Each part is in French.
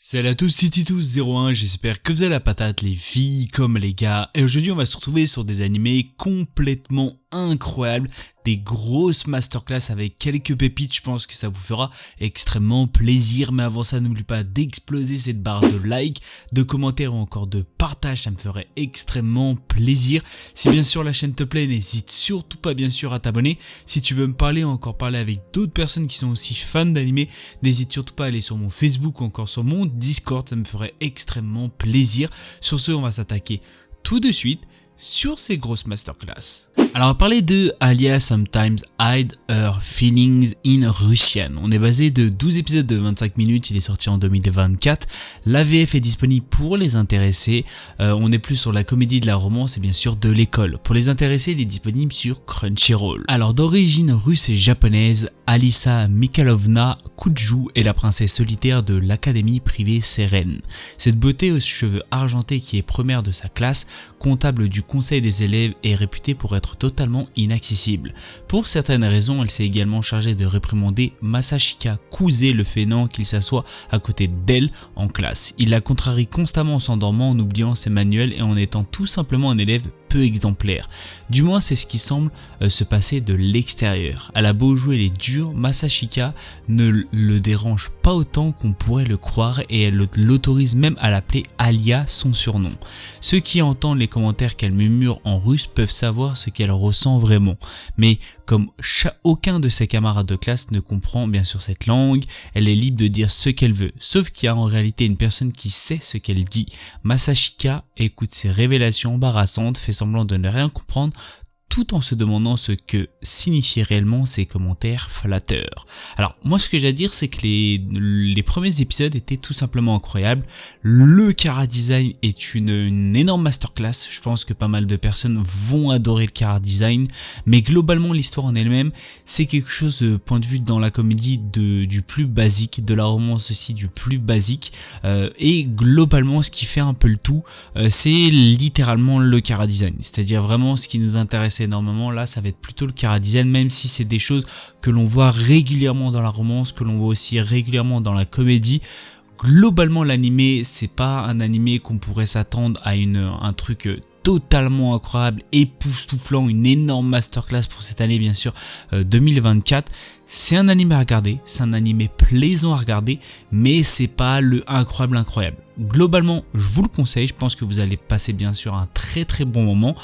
Salut à tous, c'est Titus01, j'espère que vous avez la patate les filles comme les gars. Et aujourd'hui on va se retrouver sur des animés complètement incroyables, des grosses masterclass avec quelques pépites, je pense que ça vous fera extrêmement plaisir. Mais avant ça, n'oublie pas d'exploser cette barre de like, de commentaires ou encore de partage, ça me ferait extrêmement plaisir. Si bien sûr la chaîne te plaît, n'hésite surtout pas bien sûr à t'abonner. Si tu veux me parler ou encore parler avec d'autres personnes qui sont aussi fans d'animés, n'hésite surtout pas à aller sur mon Facebook ou encore sur mon Discord, ça me ferait extrêmement plaisir. Sur ce, on va s'attaquer tout de suite sur ces grosses masterclass. Alors on va parler de Alia Sometimes Hide Her Feelings in Russian. On est basé de 12 épisodes de 25 minutes, il est sorti en 2024. La VF est disponible pour les intéressés. On est plus sur la comédie, de la romance et bien sûr de l'école. Pour les intéressés, il est disponible sur Crunchyroll. Alors d'origine russe et japonaise, Alisa Mikhailovna Kudjou est la princesse solitaire de l'académie privée Seren. Cette beauté aux cheveux argentés qui est première de sa classe, comptable du conseil des élèves, est réputée pour être totalement inaccessible. Pour certaines raisons, elle s'est également chargée de réprimander Masashika Kuze, le fainéant qu'il s'assoit à côté d'elle en classe. Il la contrarie constamment en s'endormant, en oubliant ses manuels et en étant tout simplement un élève peu exemplaire. Du moins c'est ce qui semble se passer de l'extérieur. Elle a beau jouer les durs, Masashika ne le dérange pas autant qu'on pourrait le croire et elle l'autorise même à l'appeler Alia, son surnom. Ceux qui entendent les commentaires qu'elle murmure en russe peuvent savoir ce qu'elle ressent vraiment. Mais comme aucun de ses camarades de classe ne comprend bien sûr cette langue, elle est libre de dire ce qu'elle veut. Sauf qu'il y a en réalité une personne qui sait ce qu'elle dit. Masashika écoute ses révélations embarrassantes, fait semblant de ne rien comprendre, tout en se demandant ce que signifient réellement ces commentaires flatteurs. Alors moi ce que j'ai à dire c'est que les premiers épisodes étaient tout simplement incroyables. Le chara design est une énorme masterclass, je pense que pas mal de personnes vont adorer le chara design, mais globalement l'histoire en elle-même c'est quelque chose de point de vue dans la comédie du plus basique, de la romance aussi du plus basique, et globalement ce qui fait un peu le tout c'est littéralement le chara design, c'est-à-dire vraiment ce qui nous intéressait énormément là, ça va être plutôt le chara design, même si c'est des choses que l'on voit régulièrement dans la romance, que l'on voit aussi régulièrement dans la comédie. Globalement l'animé c'est pas un animé qu'on pourrait s'attendre à un truc totalement incroyable, époustouflant, une énorme masterclass pour cette année bien sûr 2024. C'est un animé à regarder, c'est un animé plaisant à regarder, mais c'est pas le incroyable. Globalement, je vous le conseille, je pense que vous allez passer bien sûr un très bon moment.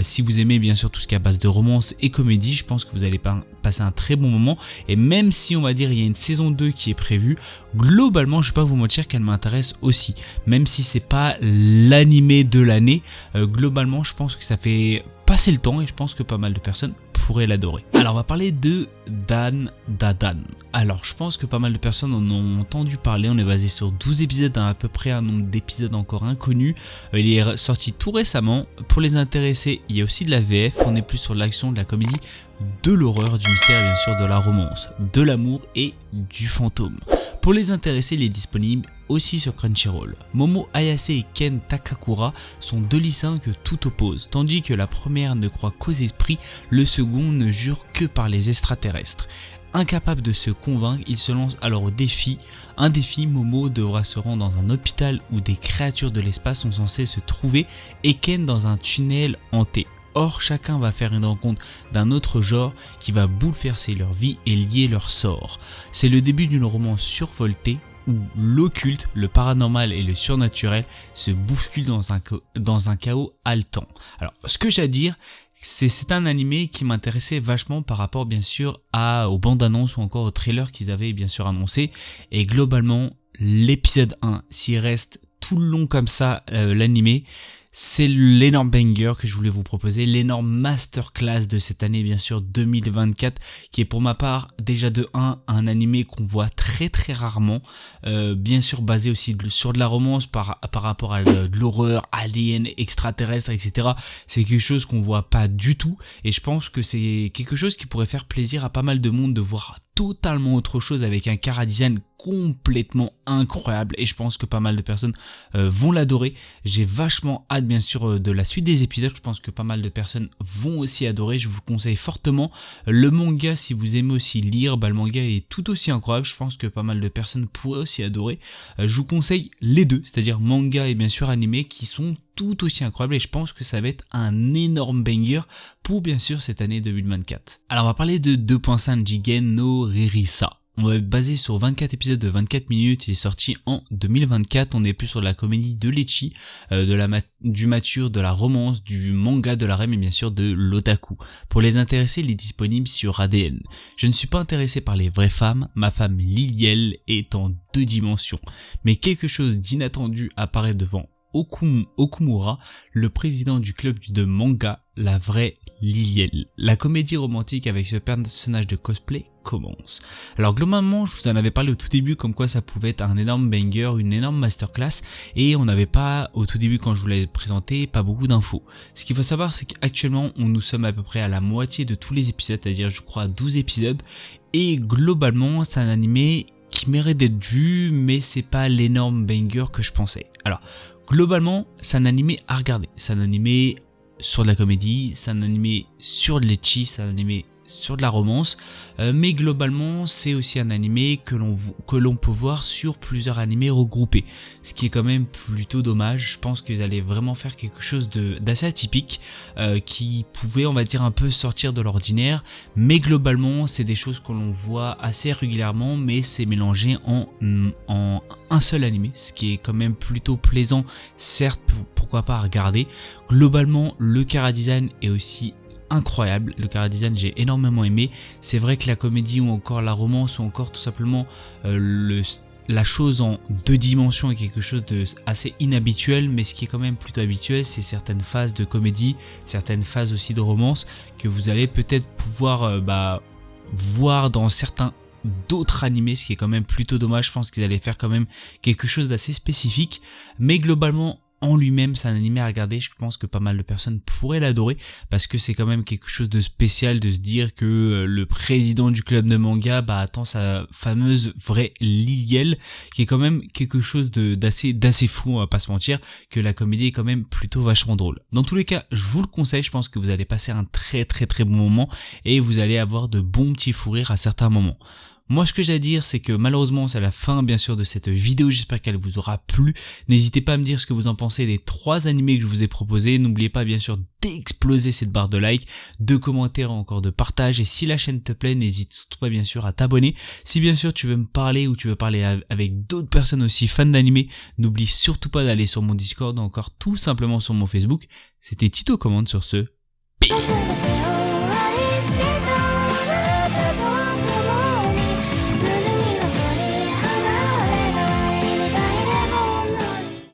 Si vous aimez bien sûr tout ce qui est à base de romance et comédie, je pense que vous allez passer un très bon moment. Et même si on va dire il y a une saison 2 qui est prévue, globalement je vais pas vous mentir qu'elle m'intéresse aussi. Même si c'est pas l'animé de l'année, globalement je pense que ça fait passer le temps et je pense que pas mal de personnes pourraient l'adorer. Alors on va parler de Dan Dadan. Alors je pense que pas mal de personnes en ont entendu parler, on est basé sur 12 épisodes, à peu près un nombre d'épisodes encore inconnu. Il est sorti tout récemment. Pour les intéressés, il y a aussi de la VF, on est plus sur l'action, de la comédie, de l'horreur, du mystère bien sûr, de la romance, de l'amour et du fantôme. Pour les intéressés, il est disponible aussi sur Crunchyroll. Momo Ayase et Ken Takakura sont deux lycéens que tout oppose, tandis que la première ne croit qu'aux esprits, le second ne jure que par les extraterrestres. Incapable de se convaincre, il se lance alors au défi. Un défi, Momo devra se rendre dans un hôpital où des créatures de l'espace sont censées se trouver et Ken dans un tunnel hanté. Or, chacun va faire une rencontre d'un autre genre qui va bouleverser leur vie et lier leur sort. C'est le début d'une romance survoltée où l'occulte, le paranormal et le surnaturel se bousculent dans un chaos haletant. Alors, ce que j'ai à dire, c'est un animé qui m'intéressait vachement par rapport bien sûr aux bandes annonces ou encore aux trailers qu'ils avaient bien sûr annoncé. Et globalement, l'épisode 1, s'il reste tout le long comme ça, l'animé, c'est l'énorme banger que je voulais vous proposer, l'énorme masterclass de cette année bien sûr 2024, qui est pour ma part déjà de 1 un animé qu'on voit très rarement, bien sûr basé aussi sur de la romance par rapport à de l'horreur, alien, extraterrestre, etc. C'est quelque chose qu'on voit pas du tout et je pense que c'est quelque chose qui pourrait faire plaisir à pas mal de monde de voir totalement autre chose avec un chara-design complètement incroyable et je pense que pas mal de personnes vont l'adorer. J'ai vachement hâte bien sûr de la suite des épisodes, je pense que pas mal de personnes vont aussi adorer, je vous conseille fortement le manga si vous aimez aussi lire, le manga est tout aussi incroyable, je pense que pas mal de personnes pourraient aussi adorer. Je vous conseille les deux, c'est-à-dire manga et bien sûr animé qui sont tout aussi incroyables et je pense que ça va être un énorme banger pour bien sûr cette année 2024. Alors on va parler de 2.5 Jigen no Ririsa. On va être basé sur 24 épisodes de 24 minutes, il est sorti en 2024, on est plus sur la comédie de l'ecchi, du mature, de la romance, du manga, de la rem et bien sûr de l'otaku. Pour les intéressés, il est disponible sur ADN. Je ne suis pas intéressé par les vraies femmes, ma femme Liliel est en 2 dimensions, mais quelque chose d'inattendu apparaît devant Okumura, le président du club de manga, la vraie Liliel. La comédie romantique avec ce personnage de cosplay commence. Alors globalement, je vous en avais parlé au tout début comme quoi ça pouvait être un énorme banger, une énorme masterclass et on n'avait pas, au tout début quand je vous l'ai présenté, pas beaucoup d'infos. Ce qu'il faut savoir c'est qu'actuellement nous sommes à peu près à la moitié de tous les épisodes, c'est-à-dire je crois 12 épisodes et globalement c'est un animé qui mérite d'être vu mais c'est pas l'énorme banger que je pensais. Alors globalement, c'est un animé à regarder. C'est un animé sur de la comédie, c'est un animé sur de l'ecchi, c'est un animé sur de la romance, mais globalement c'est aussi un animé que l'on peut voir sur plusieurs animés regroupés, ce qui est quand même plutôt dommage. Je pense qu'ils allaient vraiment faire quelque chose d'assez atypique, qui pouvait on va dire un peu sortir de l'ordinaire, mais globalement c'est des choses que l'on voit assez régulièrement, mais c'est mélangé en un seul animé, ce qui est quand même plutôt plaisant, certes pourquoi pas à regarder. Globalement le chara-design est aussi incroyable, le chara-design j'ai énormément aimé. C'est vrai que la comédie ou encore la romance ou encore tout simplement la chose en 2 dimensions est quelque chose de assez inhabituel, mais ce qui est quand même plutôt habituel c'est certaines phases de comédie, certaines phases aussi de romance que vous allez peut-être pouvoir voir dans certains d'autres animés, ce qui est quand même plutôt dommage. Je pense qu'ils allaient faire quand même quelque chose d'assez spécifique, mais globalement en lui-même c'est un animé à regarder. Je pense que pas mal de personnes pourraient l'adorer parce que c'est quand même quelque chose de spécial de se dire que le président du club de manga attend sa fameuse vraie Liliel, qui est quand même quelque chose d'assez fou, on va pas se mentir, que la comédie est quand même plutôt vachement drôle. Dans tous les cas, je vous le conseille, je pense que vous allez passer un très bon moment et vous allez avoir de bons petits fous rires à certains moments. Moi ce que j'ai à dire c'est que malheureusement c'est la fin bien sûr de cette vidéo, j'espère qu'elle vous aura plu. N'hésitez pas à me dire ce que vous en pensez des 3 animés que je vous ai proposés. N'oubliez pas bien sûr d'exploser cette barre de like, de commentaires encore de partage, et si la chaîne te plaît n'hésite surtout pas bien sûr à t'abonner. Si bien sûr tu veux me parler ou tu veux parler avec d'autres personnes aussi fans d'animé, n'oublie surtout pas d'aller sur mon Discord ou encore tout simplement sur mon Facebook. C'était Tito Commande sur ce. Peace.